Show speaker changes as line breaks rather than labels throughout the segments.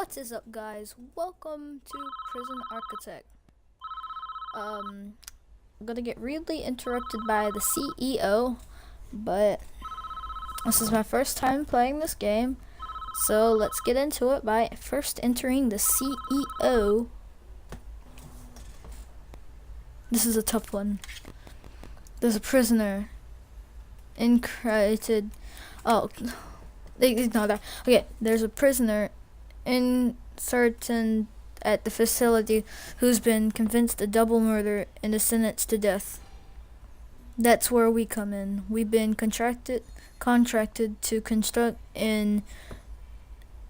What is up, guys? Welcome to Prison Architect. I'm gonna get rudely interrupted by the CEO, but this is my first time playing this game, so let's get into it by first entering the CEO. This is a tough one. There's a prisoner incarcerated. Oh, ignore that. Okay, there's a prisoner inserted at the facility who's been convinced of double murder and is sentenced to death. That's where we come in. We've been contracted to construct an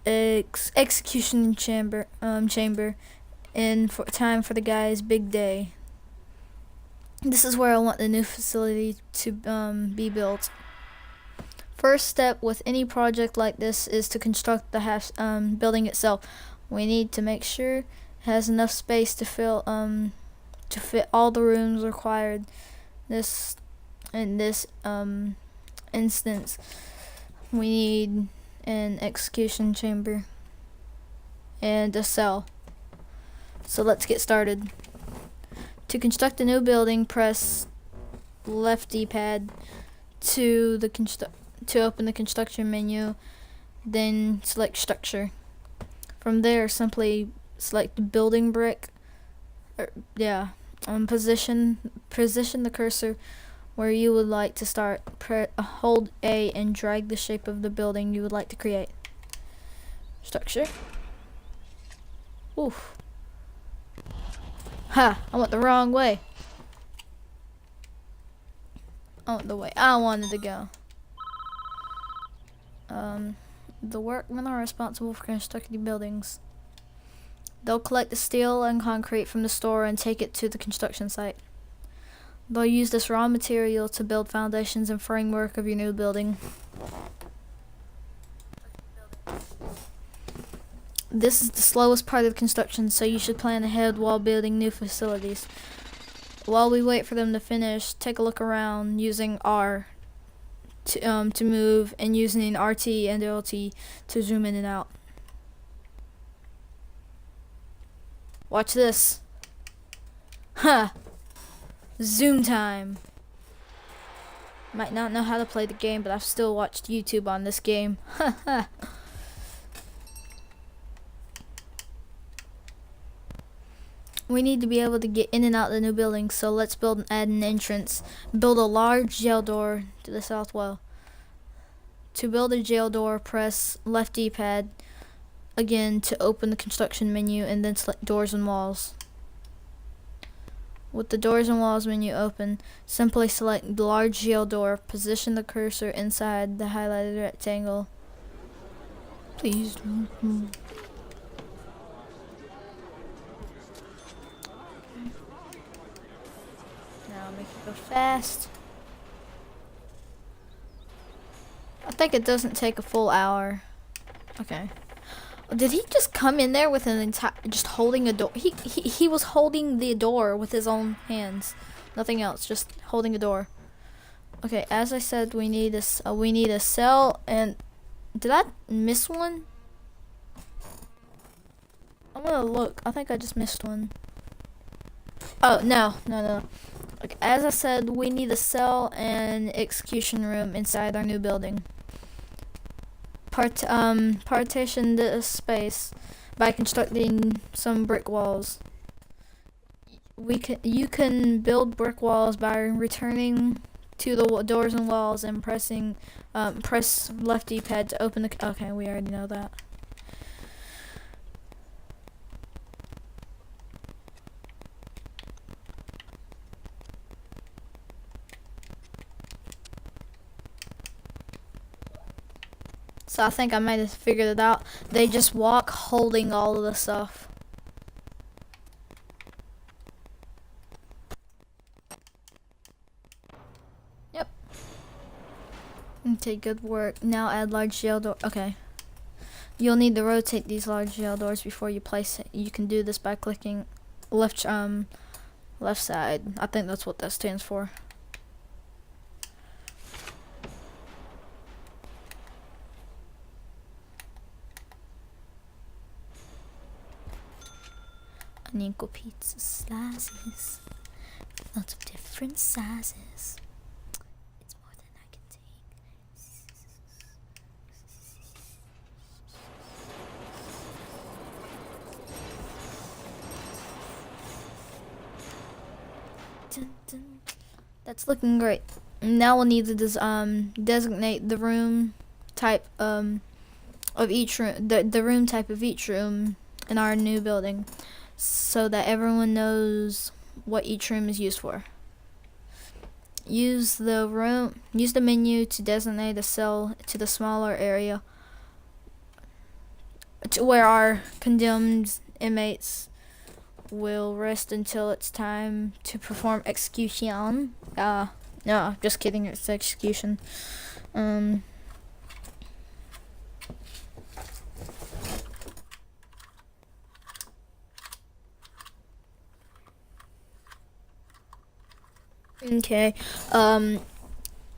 execution chamber in time for the guy's big day. This is where I want the new facility to be built. First step with any project like this is to construct the building itself. We need to make sure it has enough space to fit all the rooms required. In this instance, we need an execution chamber and a cell. So let's get started. To construct a new building, press left D-pad to open the construction menu, then select structure. From there, simply select the building brick. Position the cursor where you would like to start. Hold A and drag the shape of the building you would like to create. Structure. Oof. Ha! I went the wrong way. I went the way I wanted to go. The workmen are responsible for constructing buildings. They'll collect the steel and concrete from the store and take it to the construction site. They'll use this raw material to build foundations and framework of your new building. This is the slowest part of construction, so you should plan ahead while building new facilities. While we wait for them to finish, take a look around using R to move, and using RT and LT to zoom in and out. Watch this. Ha! Zoom time. Might not know how to play the game, but I've still watched YouTube on this game. Ha ha. We need to be able to get in and out of the new building, so let's add an entrance. Build a large jail door to the south wall. To build a jail door, press left D-pad again to open the construction menu, and then select doors and walls. With the doors and walls menu open, simply select the large jail door. Position the cursor inside the highlighted rectangle. Please don't move. Now make it go fast. I think it doesn't take a full hour. Okay. Did he just come in there with just holding a door? He was holding the door with his own hands. Nothing else, just holding a door. Okay, as I said, we need a cell, and did I miss one? I'm gonna look. I think I just missed one. Oh, no. Okay, as I said, we need a cell and execution room inside our new building. Partition this space by constructing some brick walls. You can build brick walls by returning to the doors and walls and press left D-pad to open the. Okay, we already know that. So I think I might have figured it out. They just walk holding all of the stuff. Yep. Okay, good work. Now add large jail door. Okay. You'll need to rotate these large jail doors before you place it. You can do this by clicking left side. I think that's what that stands for. Nico pizza slices, lots of different sizes. It's more than I can take. Dun, dun. That's looking great. Now we'll need to designate the room type of each room, the room type of each room in our new building, so that everyone knows what each room is used for. Use the menu to designate a cell to the smaller area to where our condemned inmates will rest until it's time to perform execution. No, just kidding, it's execution. Okay,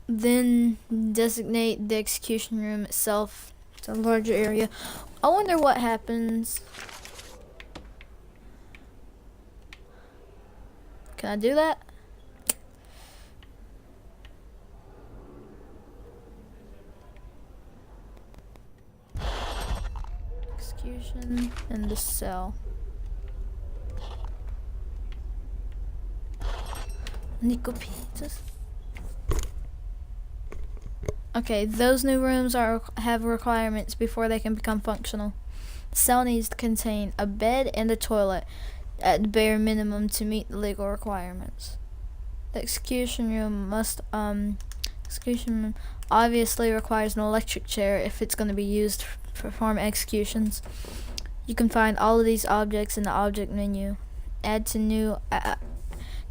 then designate the execution room itself to a larger area. I wonder what happens. Can I do that? Execution and the cell. Nico pizzas. Okay, those new rooms have requirements before they can become functional. The cell needs to contain a bed and a toilet at the bare minimum to meet the legal requirements. The execution room obviously requires an electric chair if it's going to be used to perform executions. You can find all of these objects in the object menu.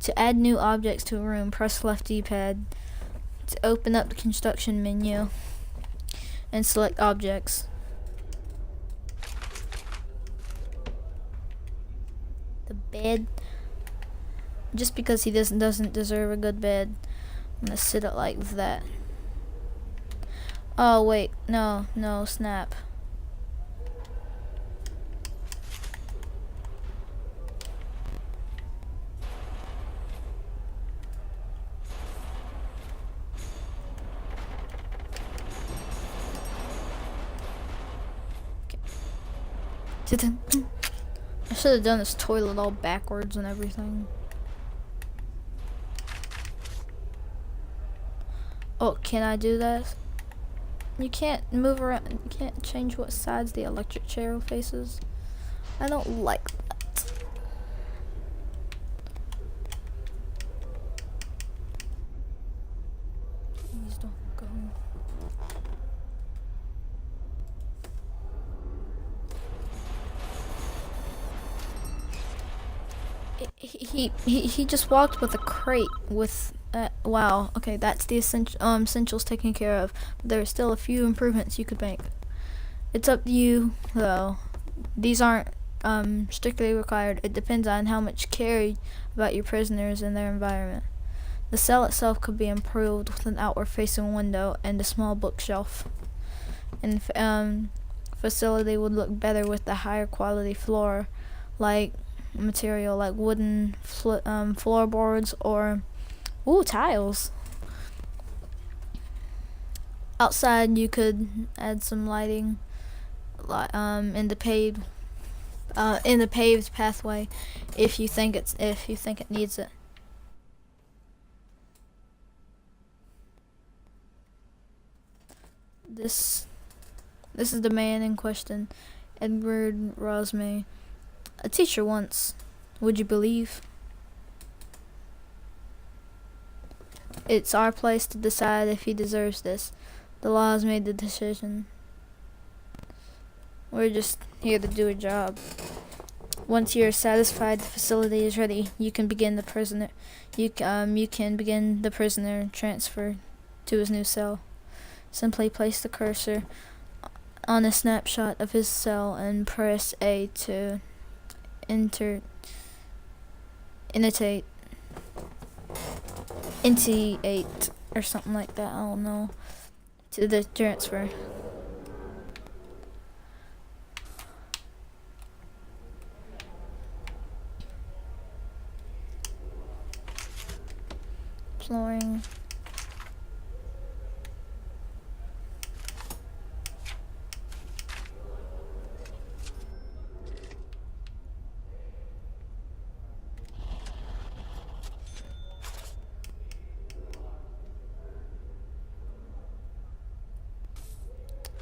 To add new objects to a room, press left D-pad. To open up the construction menu and select objects. The bed. Just because he doesn't deserve a good bed, I'm gonna sit it like that. Oh wait, no, snap. I should have done this toilet all backwards and everything. Oh, can I do that? You can't move around. You can't change what sides the electric chair faces. I don't like that. Please don't go. He just walked with a crate with wow, okay, that's the essentials taken care of. There are still a few improvements you could make. It's up to you though. These aren't strictly required. It depends on how much care about your prisoners and their environment. The cell itself could be improved with an outward facing window and a small bookshelf. And facility would look better with the higher quality floor like material like wooden floorboards or tiles. Outside you could add some lighting in the paved pathway if you think it needs it. This is the man in question, Edward Rosme. A teacher once. Would you believe? It's our place to decide if he deserves this. The law has made the decision. We're just here to do a job. Once you're satisfied the facility is ready, you can begin the prisoner. You can begin the prisoner transfer to his new cell. Simply place the cursor on a snapshot of his cell and press A to annotate or something like that, I don't know, to the transfer. flooring.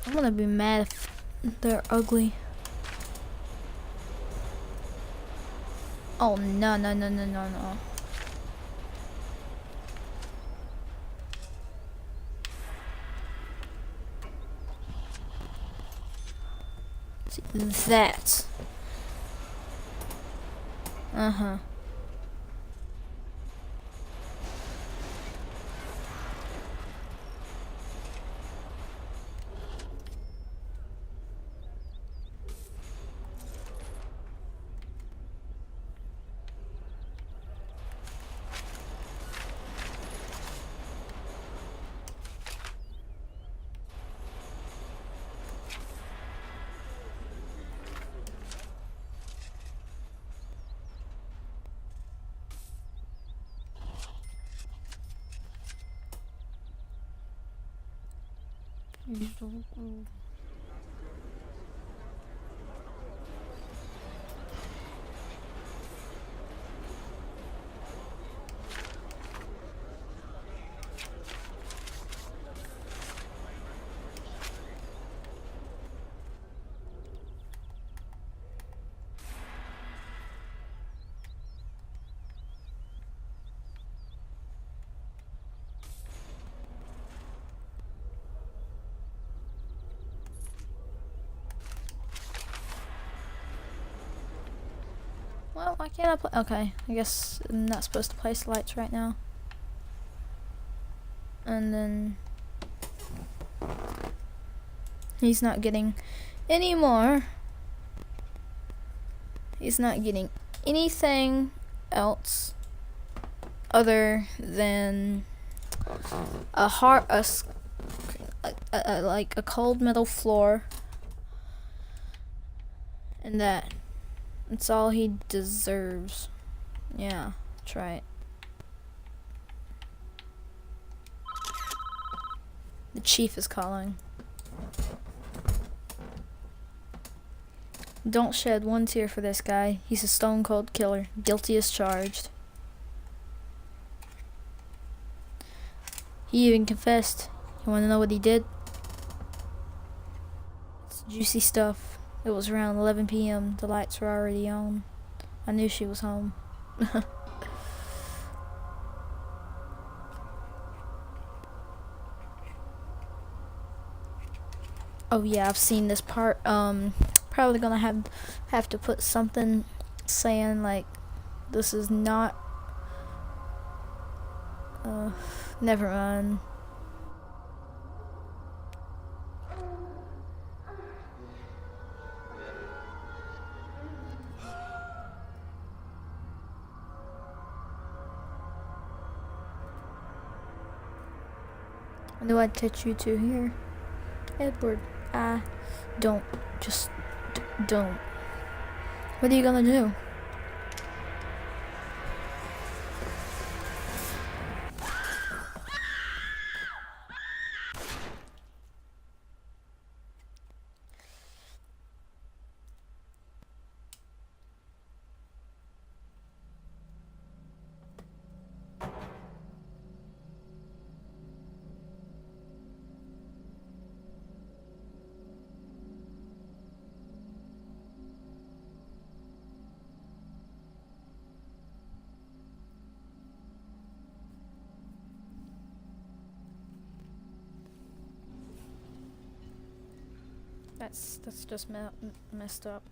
I'm gonna be mad if they're ugly. Oh no no no no no no. See, that. Uh-huh. Well, why can't I play? Okay, I guess I'm not supposed to place lights right now. And then he's not getting any more. He's not getting anything else other than a heart, like a cold metal floor, and that's all he deserves. Yeah, that's right. The chief is calling. Don't shed one tear for this guy. He's a stone cold killer, guilty as charged. He even confessed. You wanna know what he did? It's juicy stuff. It was around 11 p.m. The lights were already on. I knew she was home. Oh yeah, I've seen this part. Probably gonna have to put something saying like, this is not. Never mind. I knew I'd catch you two here. Edward, I don't. Just don't. What are you gonna do? That's just messed up.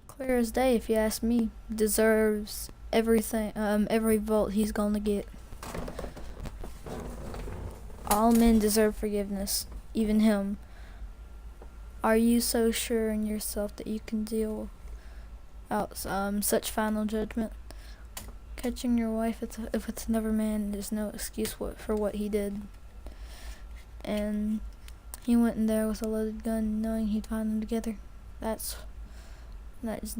Clear as day, if you ask me. Deserves everything, every vote he's gonna get. All men deserve forgiveness, even him. Are you so sure in yourself that you can deal out such final judgment? Catching your wife if it's another man, there's no excuse for what he did. And he went in there with a loaded gun, knowing he'd find them together. That's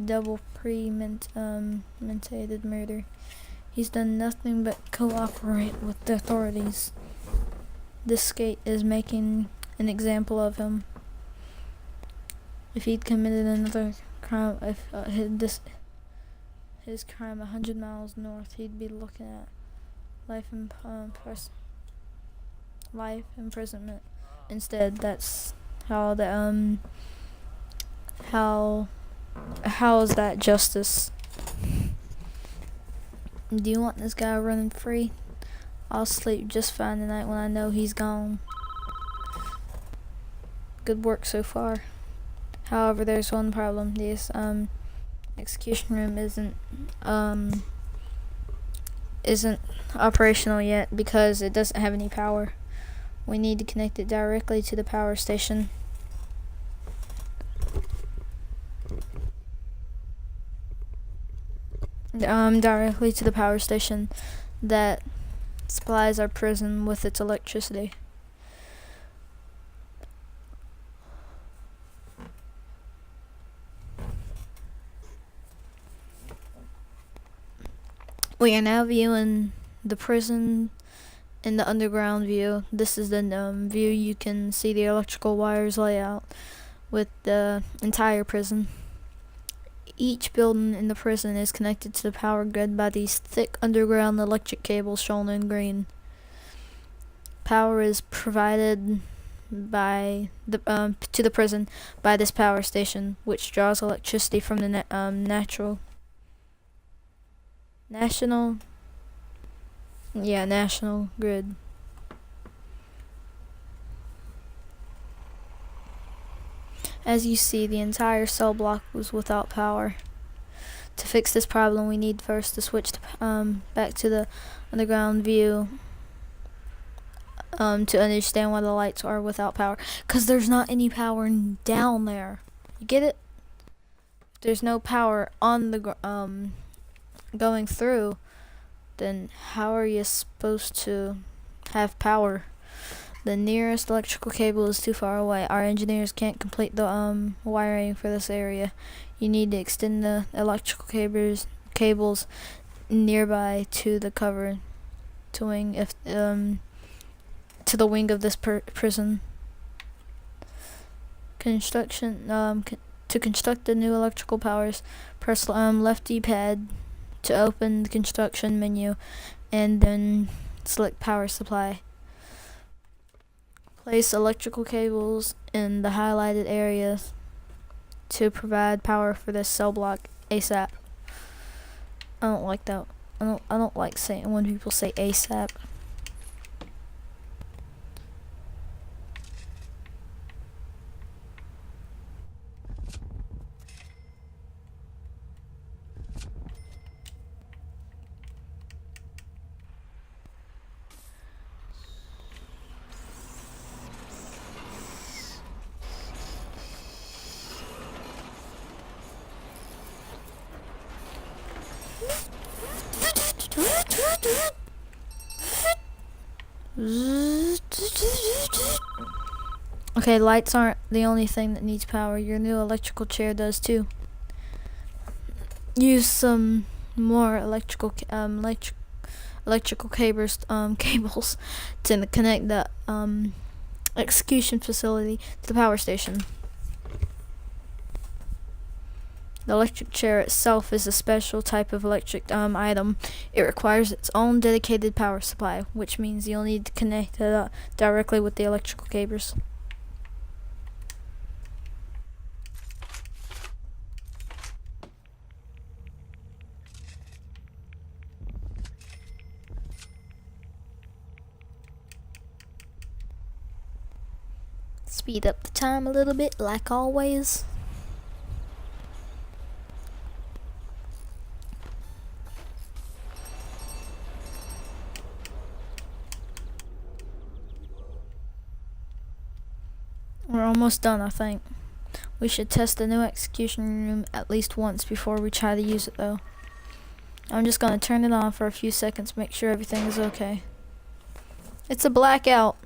double premeditated murder. He's done nothing but cooperate with the authorities. This skate is making an example of him. If he'd committed another crime, if his crime 100 miles north, he'd be looking at life imprisonment. Instead, that's how is that justice? Do you want this guy running free? I'll sleep just fine tonight when I know he's gone. Good work so far. However, there's one problem. This execution room isn't operational yet because it doesn't have any power. We need to connect it directly to the power station. Directly to the power station that supplies our prison with its electricity. We are now viewing the prison in the underground view. This is the view. You can see the electrical wires layout with the entire prison. Each building in the prison is connected to the power grid by these thick underground electric cables shown in green. Power is provided by to the prison by this power station, which draws electricity from the national grid. As you see, the entire cell block was without power. To fix this problem, we need first to switch back to the underground view to understand why the lights are without power. Because there's not any power down there. You get it? There's no power on the going through, then how are you supposed to have power? The nearest electrical cable is too far away. Our engineers can't complete the wiring for this area. You need to extend the electrical cables nearby to the cover to the wing of this prison. To construct the new electrical powers, press left D-pad to open the construction menu, and then select power supply. Place electrical cables in the highlighted areas to provide power for this cell block ASAP. I don't like that. I don't like saying when people say ASAP. Okay, lights aren't the only thing that needs power. Your new electrical chair does too. Use some more electrical cables to connect the execution facility to the power station. The electric chair itself is a special type of electric item. It requires its own dedicated power supply, which means you'll need to connect it up directly with the electrical cables. Speed up the time a little bit, like always. We're almost done, I think. We should test the new execution room at least once before we try to use it, though. I'm just gonna turn it on for a few seconds, make sure everything is okay. It's a blackout.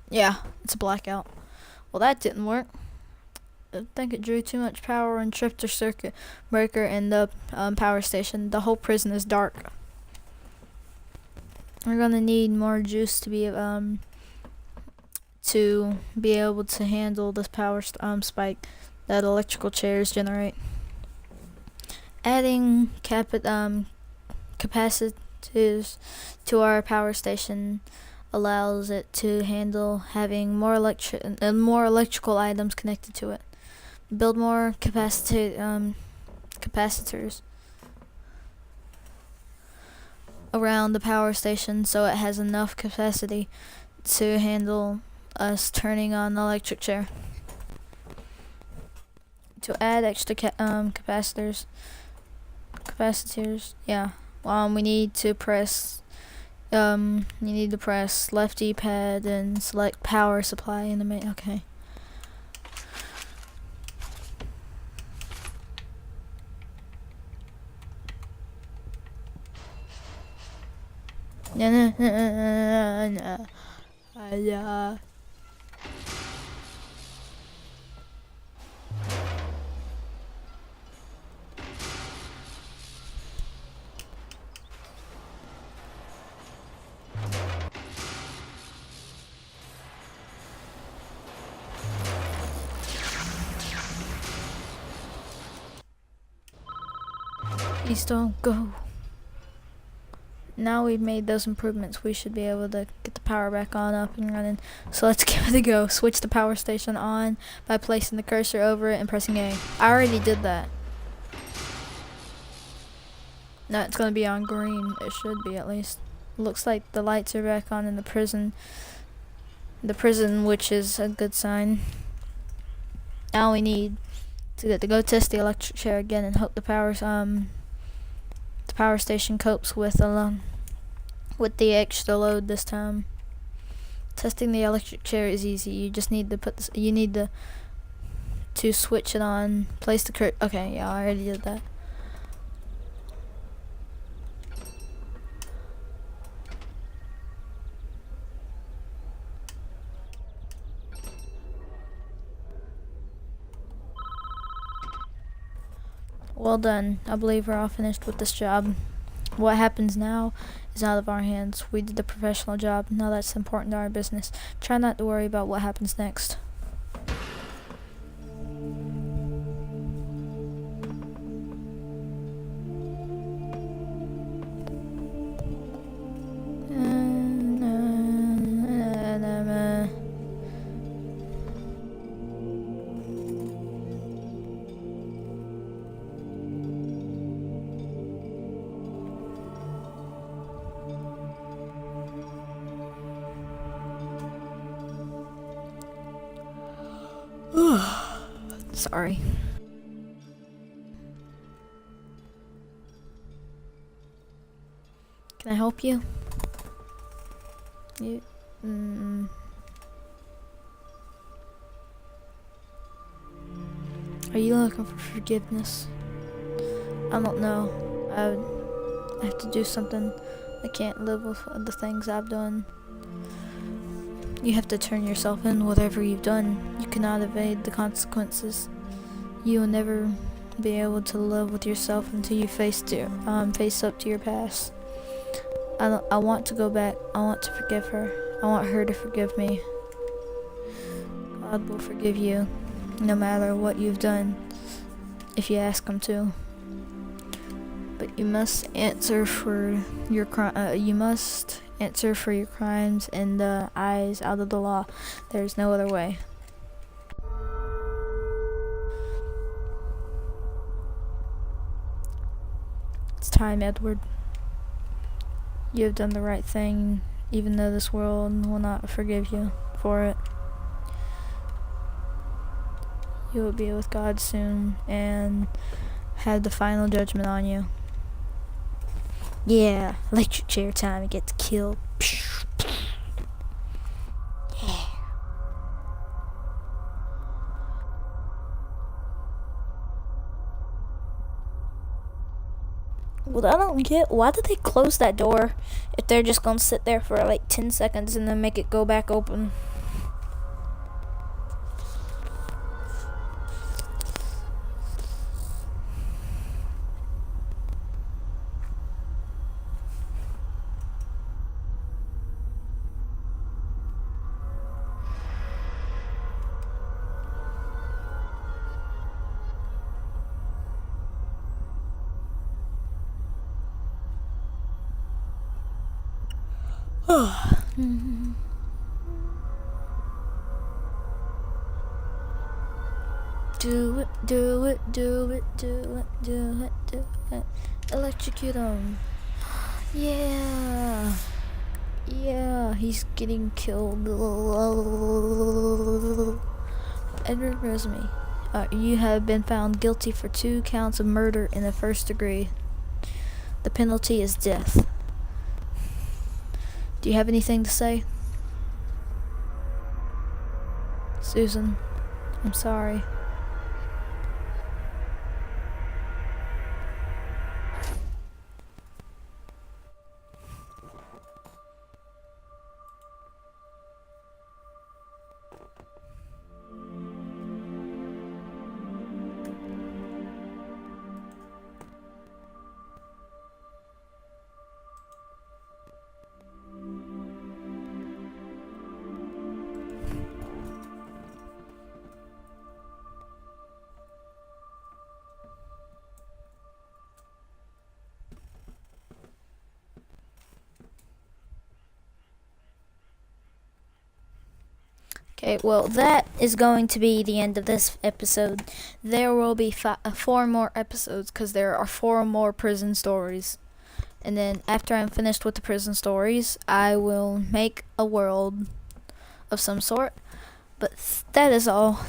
Yeah, it's a blackout. Well, that didn't work. I think it drew too much power and tripped the circuit breaker in the power station. The whole prison is dark. We're gonna need more juice to be able to handle this power spike that electrical chairs generate. Adding capacitors to our power station allows it to handle having more electrical items connected to it. Build more capacitors around the power station so it has enough capacity to handle us turning on the electric chair. To add extra capacitors, yeah. We need to press. You need to press left D-pad and select power supply in the main. Okay. Please don't go. Now we've made those improvements, we should be able to get the power back on, up and running. So let's give it a go. Switch the power station on by placing the cursor over it and pressing A. I already did that. No, it's gonna be on green. It should be, at least. Looks like the lights are back on in the prison. Which is a good sign. Now we need to go test the electric chair again and hope the power station copes with the extra load this time. Testing the electric chair is easy. You just need to to switch it on. Place the okay, yeah, I already did that. Well done. I believe we're all finished with this job. What happens now is out of our hands. We did the professional job. Now that's important to our business. Try not to worry about what happens next. Sorry. Can I help you? Are you looking for forgiveness? I don't know. I have to do something. I can't live with the things I've done. You have to turn yourself in. Whatever you've done, you cannot evade the consequences. You will never be able to live with yourself until you face up to your past. I want to go back. I want to forgive her. I want her to forgive me. God will forgive you, no matter what you've done, if you ask him to. But you must answer for your you must answer for your crimes in the eyes out of the law. There's no other way. It's time, Edward. You have done the right thing, even though this world will not forgive you for it. You will be with God soon and have the final judgment on you. Yeah, electric chair time, it gets killed. Yeah. What I don't get, why did they close that door if they're just gonna sit there for like 10 seconds and then make it go back open? Do it, do it, do it, do it, do it, do it. Electrocute him. Yeah. Yeah, he's getting killed. Edward Rosemary, you have been found guilty for 2 counts of murder in the 1st degree. The penalty is death. Do you have anything to say? Susan, I'm sorry. Okay, well, that is going to be the end of this episode. There will be 4 more episodes because there are 4 more prison stories. And then after I'm finished with the prison stories, I will make a world of some sort. But that is all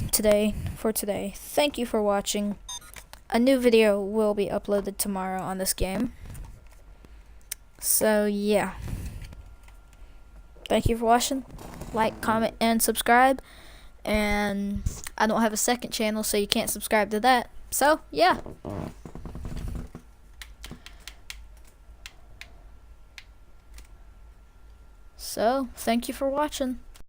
for today. Thank you for watching. A new video will be uploaded tomorrow on this game. So, yeah. Thank you for watching. Like, comment, and subscribe. And I don't have a second channel, so you can't subscribe to that. So, yeah. So, thank you for watching.